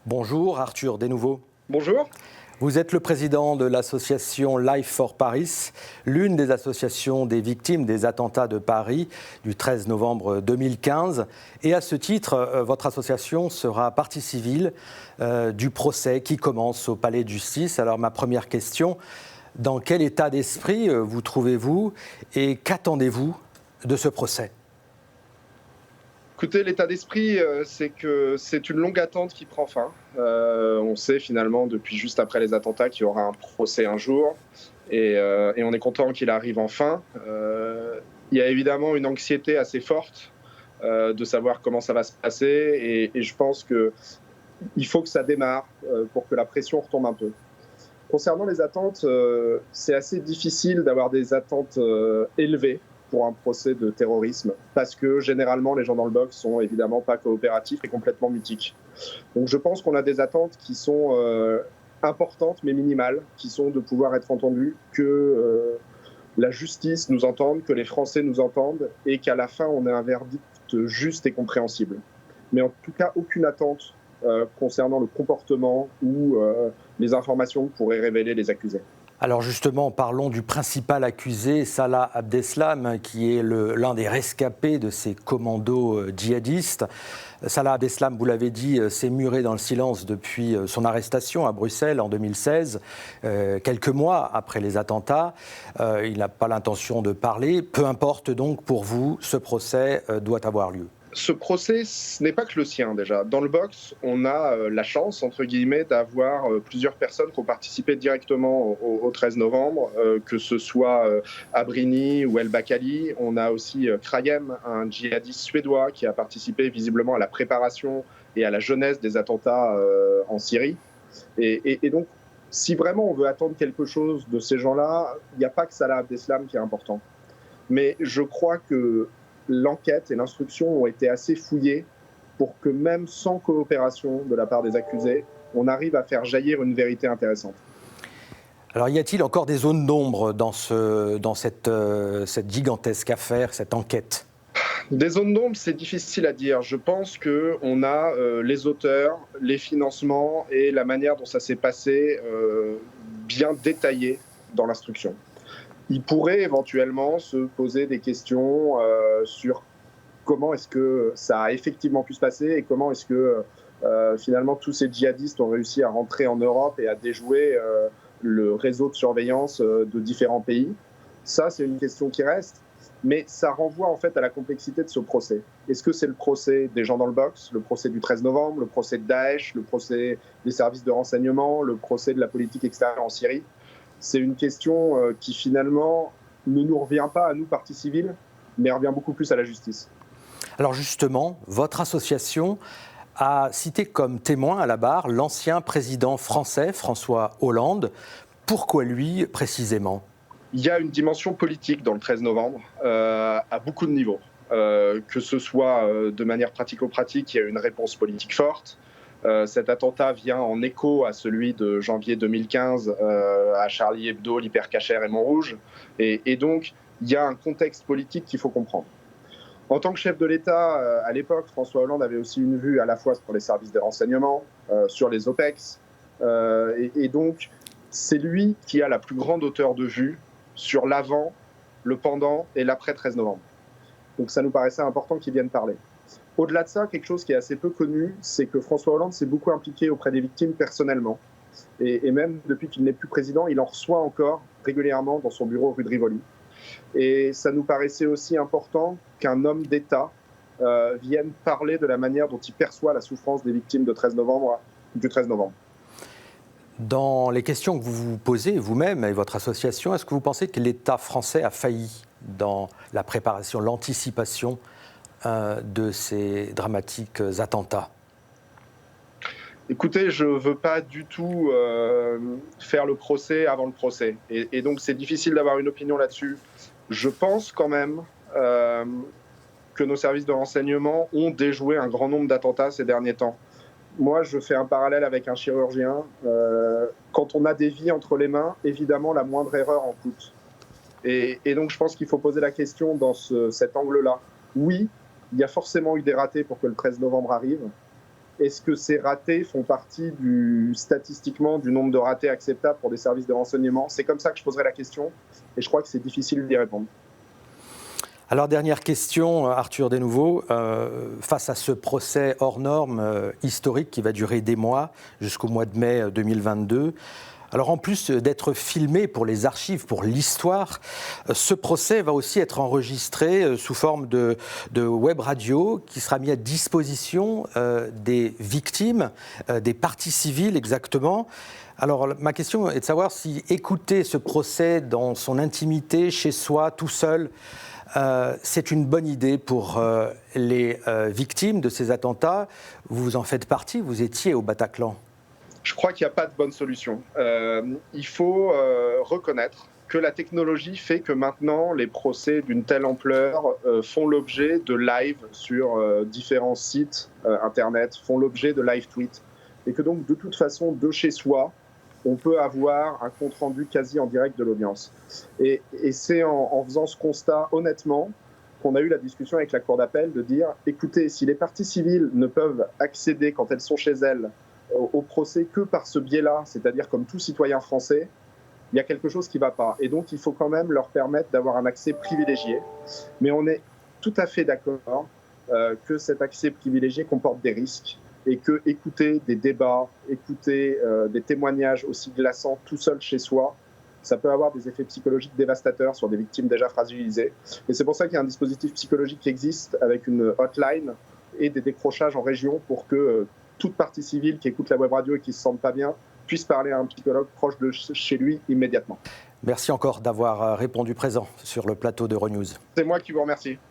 Bonjour Arthur Desnouveaux. Bonjour. Vous êtes le président de l'association Life for Paris, l'une des associations des victimes des attentats de Paris du 13 novembre 2015. Et à ce titre, votre association sera partie civile du procès qui commence au Palais de Justice. Alors ma première question, dans quel état d'esprit vous trouvez-vous et qu'attendez-vous de ce procès ? Écoutez, l'état d'esprit, c'est que c'est une longue attente qui prend fin. On sait finalement depuis juste après les attentats qu'il y aura un procès un jour et on est content qu'il arrive enfin. Il y a évidemment une anxiété assez forte de savoir comment ça va se passer et je pense qu'il faut que ça démarre pour que la pression retombe un peu. Concernant les attentes, c'est assez difficile d'avoir des attentes élevées pour un procès de terrorisme, parce que généralement les gens dans le box sont évidemment pas coopératifs et complètement mutiques. Donc je pense qu'on a des attentes qui sont importantes mais minimales, qui sont de pouvoir être entendues, que la justice nous entende, que les Français nous entendent et qu'à la fin on ait un verdict juste et compréhensible. Mais en tout cas aucune attente concernant le comportement ou les informations que pourraient révéler les accusés. Alors justement, parlons du principal accusé, Salah Abdeslam, qui est l'un des rescapés de ces commandos djihadistes. Salah Abdeslam, vous l'avez dit, s'est muré dans le silence depuis son arrestation à Bruxelles en 2016, quelques mois après les attentats. Il n'a pas l'intention de parler. Peu importe donc pour vous, ce procès doit avoir lieu. Ce procès, ce n'est pas que le sien déjà. Dans le box, on a la chance, entre guillemets, d'avoir plusieurs personnes qui ont participé directement au 13 novembre, que ce soit Abrini ou El Bakali. On a aussi Krayem, un djihadiste suédois qui a participé visiblement à la préparation et à la jeunesse des attentats en Syrie. Et donc, si vraiment on veut attendre quelque chose de ces gens-là, il n'y a pas que Salah Abdeslam qui est important. Mais je crois que l'enquête et l'instruction ont été assez fouillées pour que même sans coopération de la part des accusés, on arrive à faire jaillir une vérité intéressante. Alors y a-t-il encore des zones d'ombre dans cette gigantesque affaire, cette enquête ? Des zones d'ombre, c'est difficile à dire. Je pense qu'on a les auteurs, les financements et la manière dont ça s'est passé bien détaillés dans l'instruction. Il pourrait éventuellement se poser des questions sur comment est-ce que ça a effectivement pu se passer et comment est-ce que finalement tous ces djihadistes ont réussi à rentrer en Europe et à déjouer le réseau de surveillance de différents pays. Ça, c'est une question qui reste, mais ça renvoie en fait à la complexité de ce procès. Est-ce que c'est le procès des gens dans le box, le procès du 13 novembre, le procès de Daesh, le procès des services de renseignement, le procès de la politique extérieure en Syrie ? C'est une question qui finalement ne nous revient pas à nous, partie civile, mais revient beaucoup plus à la justice. Alors justement, votre association a cité comme témoin à la barre l'ancien président français, François Hollande. Pourquoi lui précisément ? Il y a une dimension politique dans le 13 novembre à beaucoup de niveaux. Que ce soit de manière pratico-pratique, il y a une réponse politique forte. Cet attentat vient en écho à celui de janvier 2015 à Charlie Hebdo, l'Hypercacher et Montrouge. Et donc, il y a un contexte politique qu'il faut comprendre. En tant que chef de l'État, à l'époque, François Hollande avait aussi une vue à la fois sur les services de renseignement, sur les OPEX. Et donc, c'est lui qui a la plus grande hauteur de vue sur l'avant, le pendant et l'après 13 novembre. Donc ça nous paraissait important qu'il vienne parler. Au-delà de ça, quelque chose qui est assez peu connu, c'est que François Hollande s'est beaucoup impliqué auprès des victimes personnellement. Et même depuis qu'il n'est plus président, il en reçoit encore régulièrement dans son bureau rue de Rivoli. Et ça nous paraissait aussi important qu'un homme d'État vienne parler de la manière dont il perçoit la souffrance des victimes du 13 novembre. Dans les questions que vous vous posez vous-même et votre association, est-ce que vous pensez que l'État français a failli dans la préparation, l'anticipation de ces dramatiques attentats ? Écoutez, je ne veux pas du tout faire le procès avant le procès. Et donc, c'est difficile d'avoir une opinion là-dessus. Je pense quand même que nos services de renseignement ont déjoué un grand nombre d'attentats ces derniers temps. Moi, je fais un parallèle avec un chirurgien. Quand on a des vies entre les mains, évidemment, la moindre erreur en coûte. Et donc, je pense qu'il faut poser la question dans cet angle-là. Oui, il y a forcément eu des ratés pour que le 13 novembre arrive. Est-ce que ces ratés font partie statistiquement du nombre de ratés acceptables pour des services de renseignement? C'est comme ça que je poserai la question et je crois que c'est difficile d'y répondre. Alors, dernière question, Arthur Desnouveau. Face à ce procès hors norme historique qui va durer des mois jusqu'au mois de mai 2022, alors en plus d'être filmé pour les archives, pour l'histoire, ce procès va aussi être enregistré sous forme de web radio qui sera mis à disposition des victimes, des parties civiles exactement. Alors ma question est de savoir si écouter ce procès dans son intimité, chez soi, tout seul, c'est une bonne idée pour les victimes de ces attentats. Vous en faites partie, vous étiez au Bataclan. Je crois qu'il n'y a pas de bonne solution. Il faut reconnaître que la technologie fait que maintenant, les procès d'une telle ampleur font l'objet de live sur différents sites Internet, font l'objet de live tweets. Et que donc, de toute façon, de chez soi, on peut avoir un compte-rendu quasi en direct de l'audience. Et c'est en faisant ce constat, honnêtement, qu'on a eu la discussion avec la Cour d'appel de dire, écoutez, si les parties civiles ne peuvent accéder, quand elles sont chez elles, au procès que par ce biais-là, c'est-à-dire comme tout citoyen français, il y a quelque chose qui ne va pas. Et donc, il faut quand même leur permettre d'avoir un accès privilégié. Mais on est tout à fait d'accord que cet accès privilégié comporte des risques et que écouter des débats, écouter des témoignages aussi glaçants tout seul chez soi, ça peut avoir des effets psychologiques dévastateurs sur des victimes déjà fragilisées. Et c'est pour ça qu'il y a un dispositif psychologique qui existe avec une hotline et des décrochages en région pour que toute partie civile qui écoute la web radio et qui ne se sente pas bien puisse parler à un psychologue proche de chez lui immédiatement. Merci encore d'avoir répondu présent sur le plateau d'Euronews. C'est moi qui vous remercie.